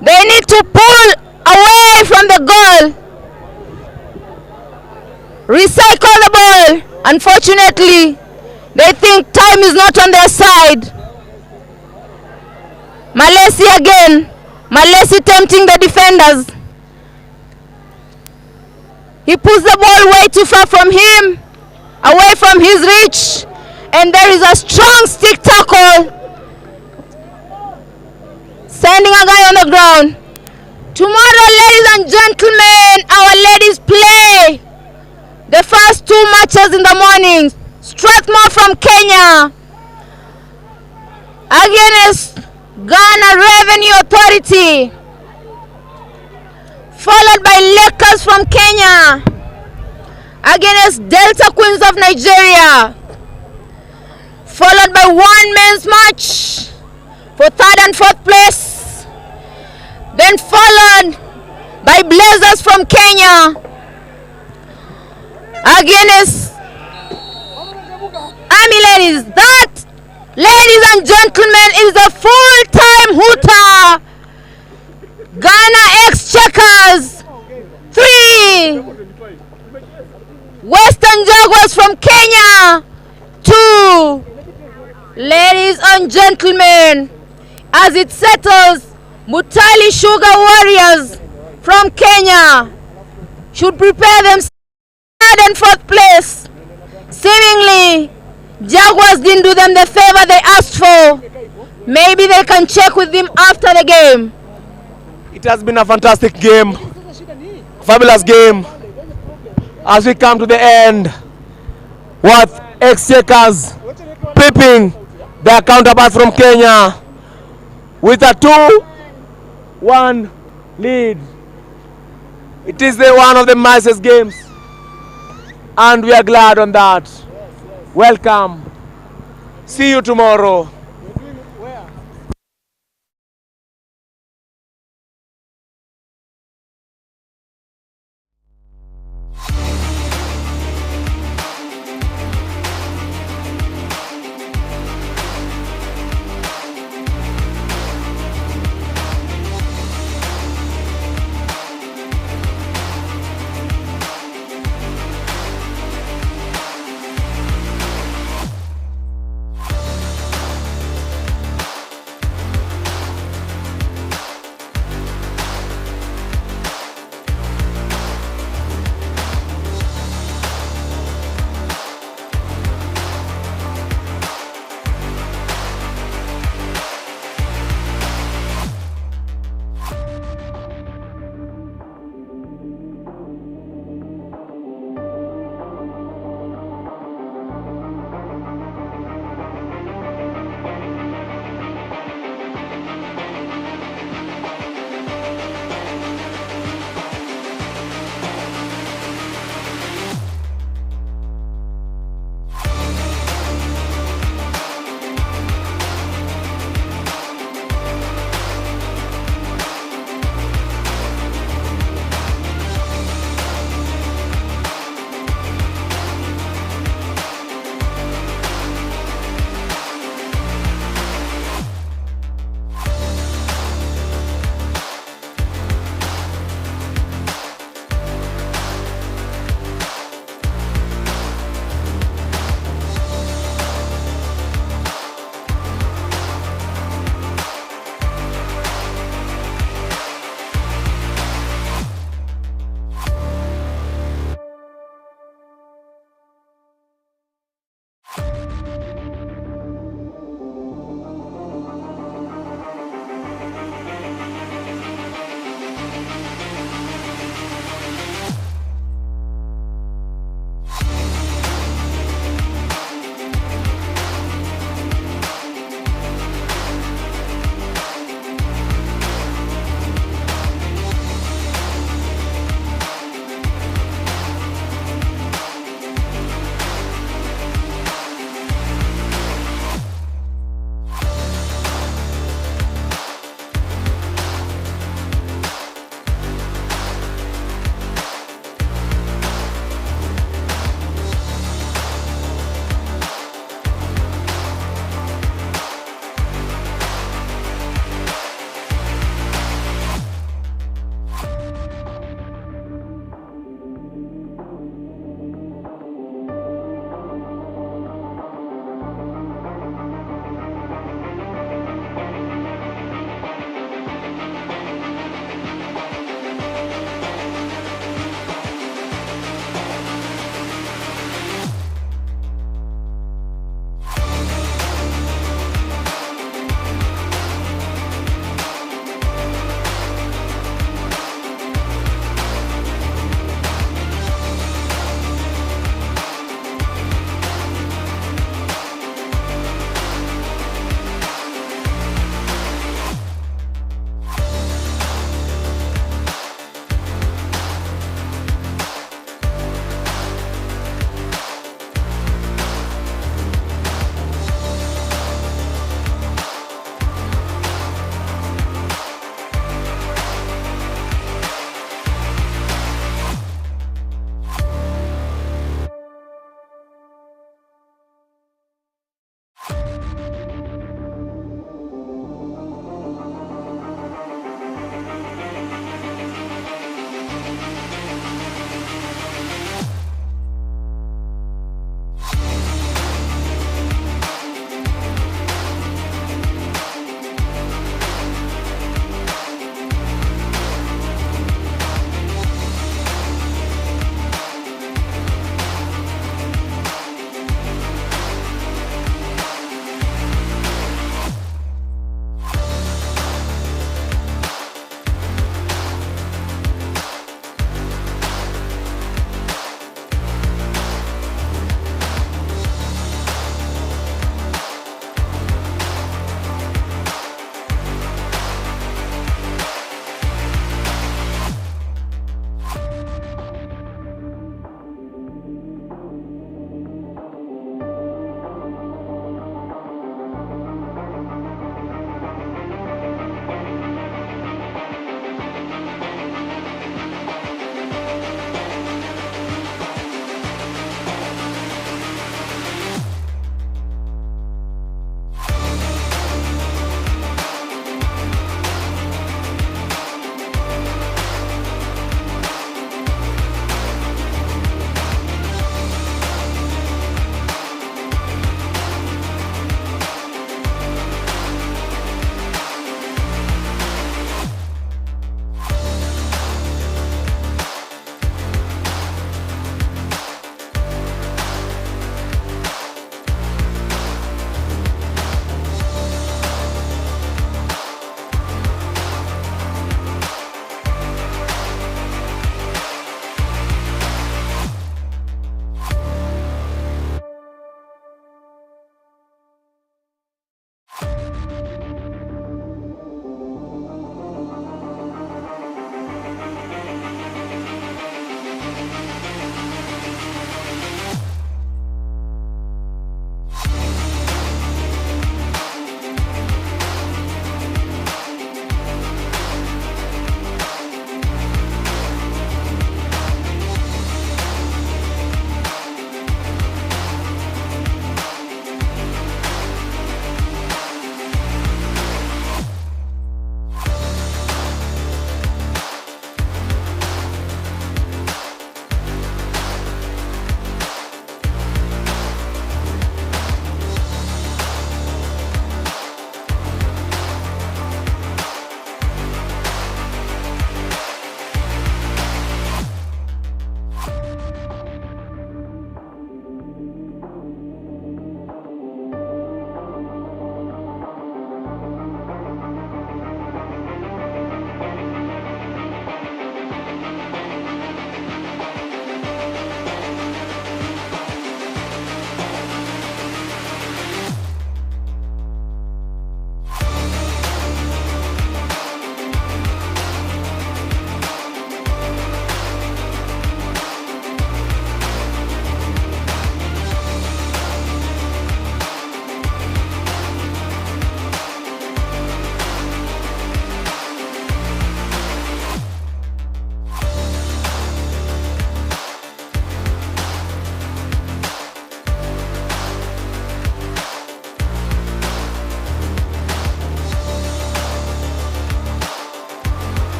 S1: They need to pull away from the goal. Recycle the ball. Unfortunately, they think time is not on their side. Malesi again. Malesi tempting the defenders. He puts the ball way too far from him, away from his reach, and there is a strong stick tackle, sending a guy on the ground. Tomorrow, ladies and gentlemen, our ladies play the first 2 matches in the morning. Strathmore from Kenya against Ghana Revenue Authority, followed by Lakers from Kenya against Delta Queens of Nigeria, followed by one men's match for 3rd and 4th place, then followed by Blazers from Kenya against Army Ladies. That, ladies and gentlemen, is a full-time hooter. Ghana Exchequers 3, Western Jaguars from Kenya 2. Ladies and gentlemen, as it settles, Mutali Sugar Warriors from Kenya should prepare themselves for 3rd and 4th place. Seemingly, Jaguars didn't do them the favor they asked for. Maybe they can check with them after the game.
S2: It has been a fantastic game, fabulous game. As we come to the end, with Exchequers pipping their counterparts from Kenya with a 2-1 lead. It is one of the nicest games, and we are glad on that. Welcome. See you tomorrow.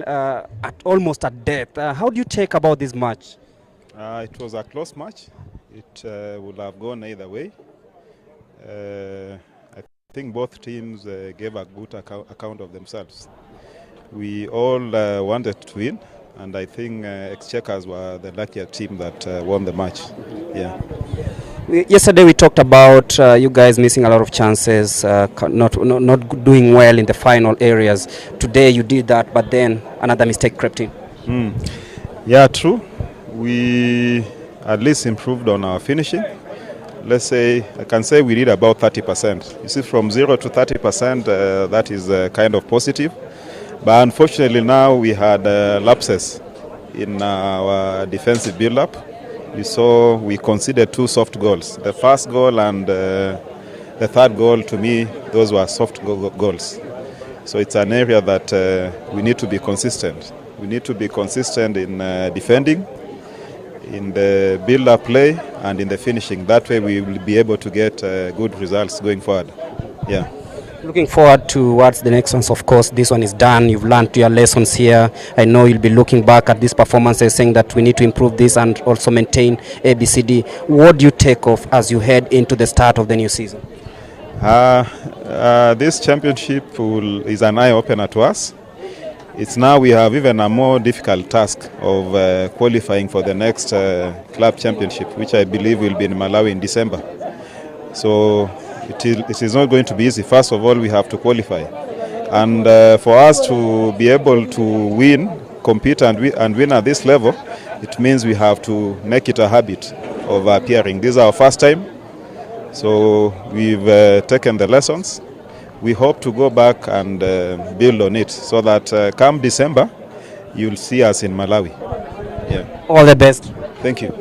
S10: at almost at death. How do you take about this match?
S8: It was a close match. It would have gone either way. I think both teams gave a good account of themselves. We all wanted to win, and I think Exchequers were the luckier team that won the match. Yeah.
S10: Yesterday we talked about you guys missing a lot of chances, not doing well in the final areas. Today you did that, but then another mistake crept in.
S8: Yeah, true. We at least improved on our finishing. Let's say, I can say we did about 30%. You see, from 0 to 30%, that is kind of positive. But unfortunately now we had lapses in our defensive build-up. You saw we conceded 2 soft goals. The first goal and the third goal, to me, those were soft goals. So it's an area that we need to be consistent. We need to be consistent in defending, in the build-up play, and in the finishing. That way we will be able to get good results going forward. Yeah.
S10: Looking forward towards the next ones. Of course, this one is done. You've learned your lessons here. I know you'll be looking back at these performances saying that we need to improve this and also maintain ABCD. What do you take off as you head into the start of the new season?
S8: This championship is an eye-opener to us. It's now we have even a more difficult task of qualifying for the next club championship, which I believe will be in Malawi in December. So it is not going to be easy. First of all, we have to qualify. And for us to be able to win, compete and win at this level, it means we have to make it a habit of appearing. This is our first time. So we've taken the lessons. We hope to go back and build on it so that come December, you'll see us in Malawi. Yeah.
S10: All the best.
S8: Thank you.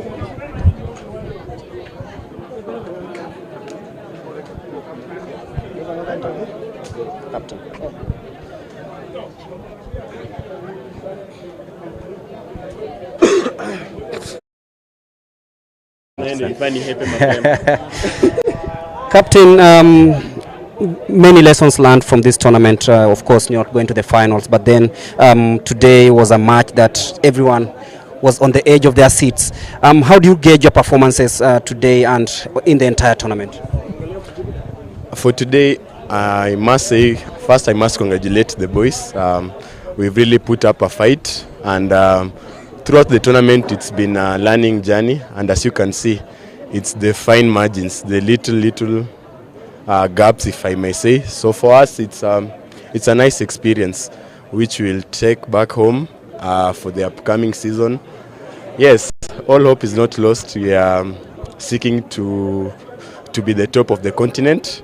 S10: Captain, many lessons learned from this tournament. Of course, not going to the finals, but then today was a match that everyone was on the edge of their seats. How do you gauge your performances today and in the entire tournament?
S11: For today, I must say, first I must congratulate the boys. We've really put up a fight, and throughout the tournament it's been a learning journey, and as you can see, it's the fine margins, the little gaps, if I may say. So for us, it's a nice experience which we'll take back home for the upcoming season. Yes, all hope is not lost. We are seeking to be the top of the continent.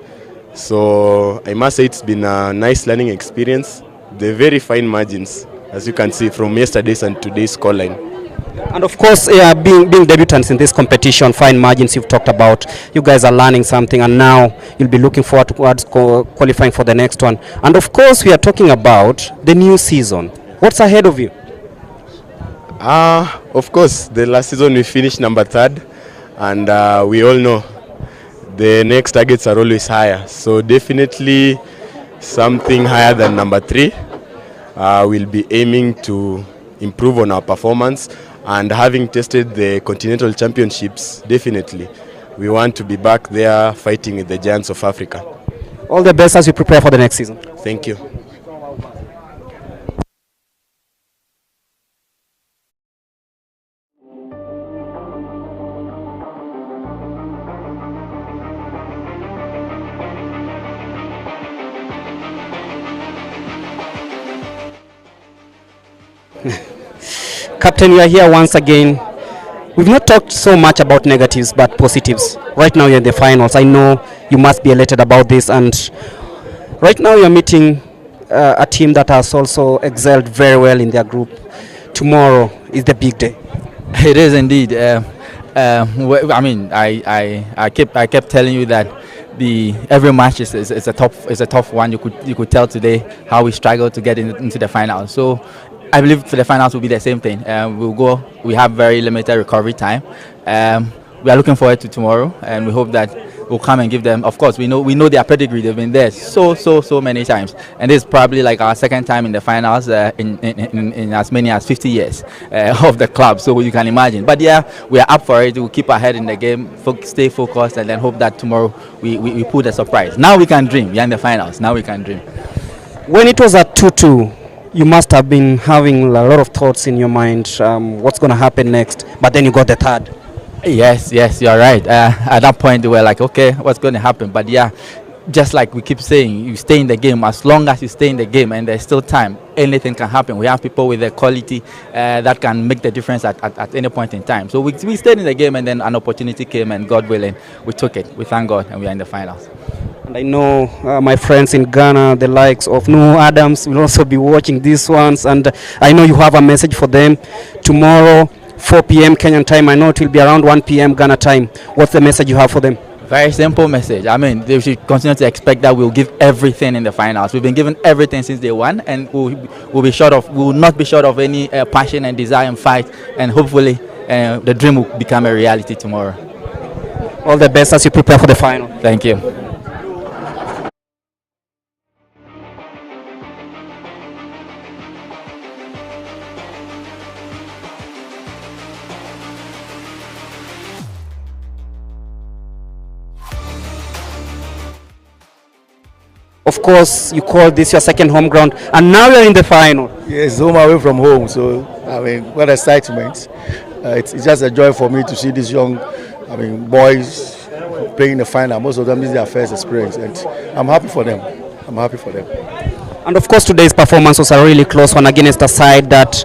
S11: So I must say it's been a nice learning experience. The very fine margins, as you can see from yesterday's and today's scoreline.
S10: And of course, being debutants in this competition, fine margins you've talked about, you guys are learning something, and now you'll be looking forward towards qualifying for the next one. And of course, we are talking about the new season. What's ahead of you?
S11: Of course, the last season we finished number 3rd, and we all know the next targets are always higher. So definitely something higher than number 3. We'll be aiming to improve on our performance, and having tested the continental championships, definitely we want to be back there fighting with the giants of Africa.
S10: All the best as you prepare for the next season.
S11: Thank you.
S10: Captain, we are here once again. We've not talked so much about negatives, but positives. Right now you're in the finals. I know you must be elated about this, and right now you're meeting a team that has also excelled very well in their group. Tomorrow is the big day.
S12: It is indeed. I mean, I kept telling you that every match is a tough one. You could tell today how we struggled to get into the final. So I believe for the finals will be the same thing. We have very limited recovery time. We are looking forward to tomorrow, and we hope that we'll come and give them. Of course, we know their pedigree. They've been there so many times, and this is probably like our second time in the finals in as many as 50 years of the club. So you can imagine. But yeah, we are up for it. We'll keep our head in the game, stay focused, and then hope that tomorrow we put a surprise. Now we can dream. We are in the finals. Now we can dream.
S10: When it was at 2-2, you must have been having a lot of thoughts in your mind. What's going to happen next? But then you got the third.
S12: Yes, you're right. At that point, they were like, okay, what's going to happen? But yeah, just like we keep saying, you stay in the game. As long as you stay in the game and there's still time, anything can happen. We have people with the quality that can make the difference at any point in time. So we stayed in the game, and then an opportunity came, and God willing, we took it. We thank God, and we are in the finals.
S10: And I know my friends in Ghana, the likes of Nuhu Adams, will also be watching these ones. And I know you have a message for them. Tomorrow, 4 p.m. Kenyan time. I know it will be around 1 p.m. Ghana time. What's the message you have for them?
S12: Very simple message. I mean, they should continue to expect that we'll give everything in the finals. We've been given everything since day one, and we will not be short of any passion and desire and fight. And hopefully, the dream will become a reality tomorrow.
S10: All the best as you prepare for the final.
S12: Thank you.
S10: Of course, you call this your second home ground, and now you're in the final.
S13: Yes, home away from home. So, I mean, what excitement. It's just a joy for me to see these young, boys playing the final. Most of them, this is their first experience, and I'm happy for them.
S10: And of course, today's performance was a really close one against a side that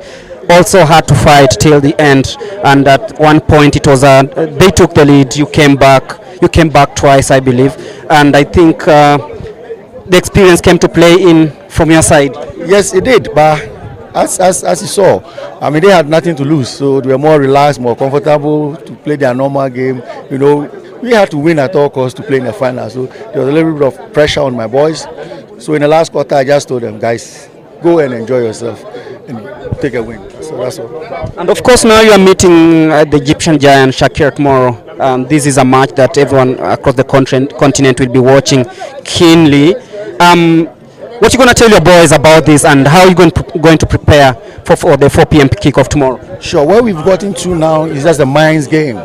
S10: also had to fight till the end. And at one point, it was they took the lead. You came back twice, I believe, and I think the experience came to play in from your side.
S13: Yes, it did, but as you saw, they had nothing to lose, so they were more relaxed, more comfortable to play their normal game. We had to win at all costs to play in the final, so there was a little bit of pressure on my boys. So in the last quarter, I just told them, guys, go and enjoy yourself and take a win. So that's all.
S10: And of course, now you are meeting the Egyptian giant Shakir tomorrow. This is a match that everyone across the continent will be watching keenly. What are you going to tell your boys about this, and how are you going to prepare for the 4 p.m. kickoff tomorrow?
S13: Sure, where we've gotten to now is just a mind's game.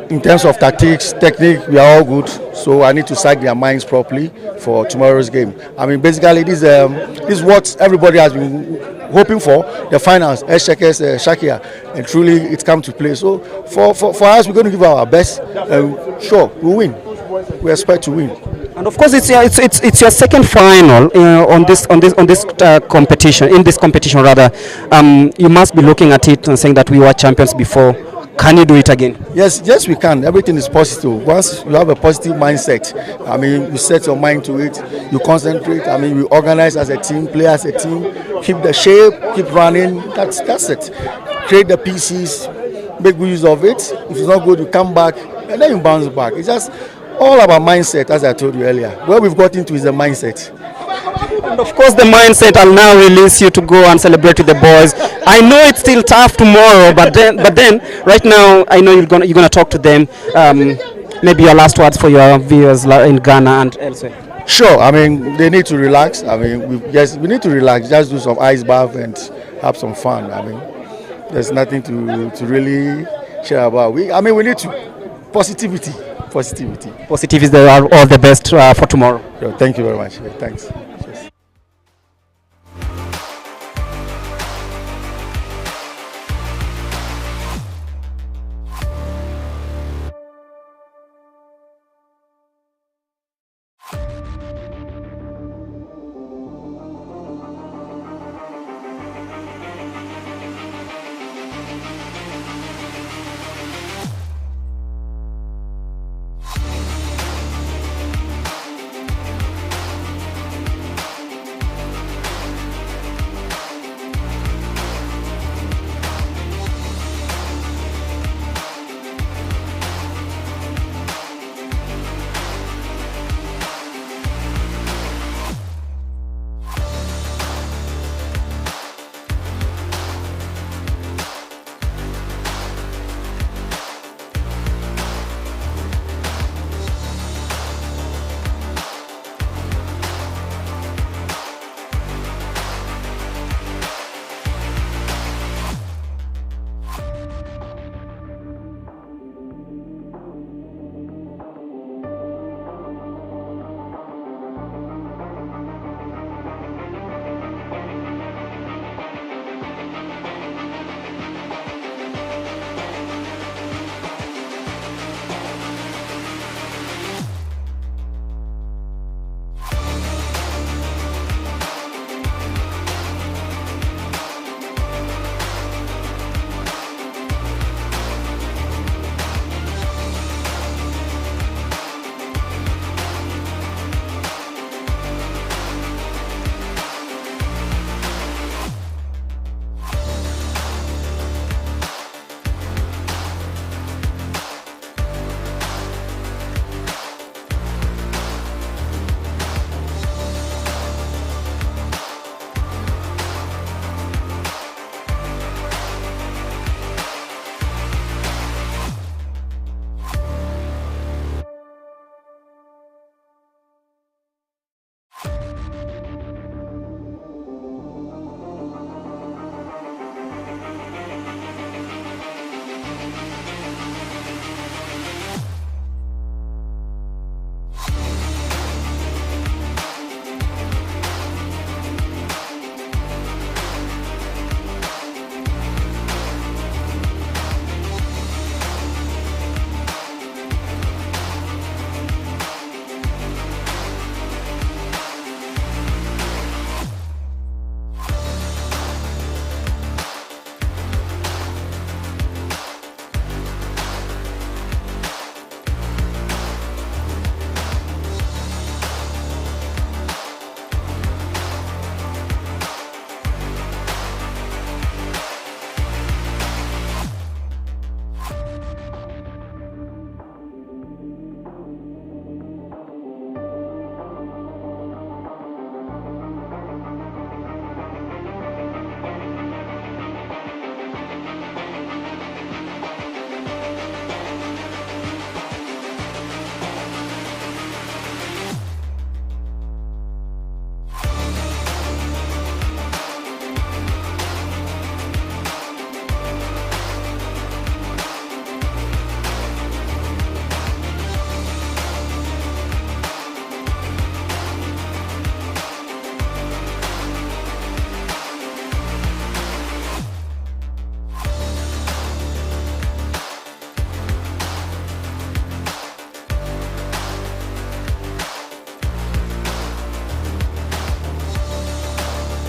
S13: In terms of tactics, technique, we are all good. So I need to psych their minds properly for tomorrow's game. Basically, this is what everybody has been hoping for, the finals, Shakir, and truly it's come to play. So for us, we're going to give our best. Sure, we'll win. We expect to win.
S10: And of course, it's your second final on this competition. In this competition, rather, you must be looking at it and saying that we were champions before. Can you do it again?
S13: Yes, we can. Everything is positive. Once you have a positive mindset, you set your mind to it. You concentrate. We organize as a team, play as a team, keep the shape, keep running. That's it. Create the pieces, make good use of it. If it's not good, you come back and then you bounce back. It's just all about mindset, as I told you earlier. Where we've got into is the mindset.
S10: And of course, the mindset will now release you to go and celebrate with the boys. I know it's still tough tomorrow, but then right now, I know you're gonna talk to them. Maybe your last words for your viewers in Ghana and elsewhere.
S13: Sure. They need to relax. We need to relax. Just do some ice bath and have some fun. There's nothing to really share about. We need to positivity. Positivity is all the best for tomorrow. Thank you very much. Thanks.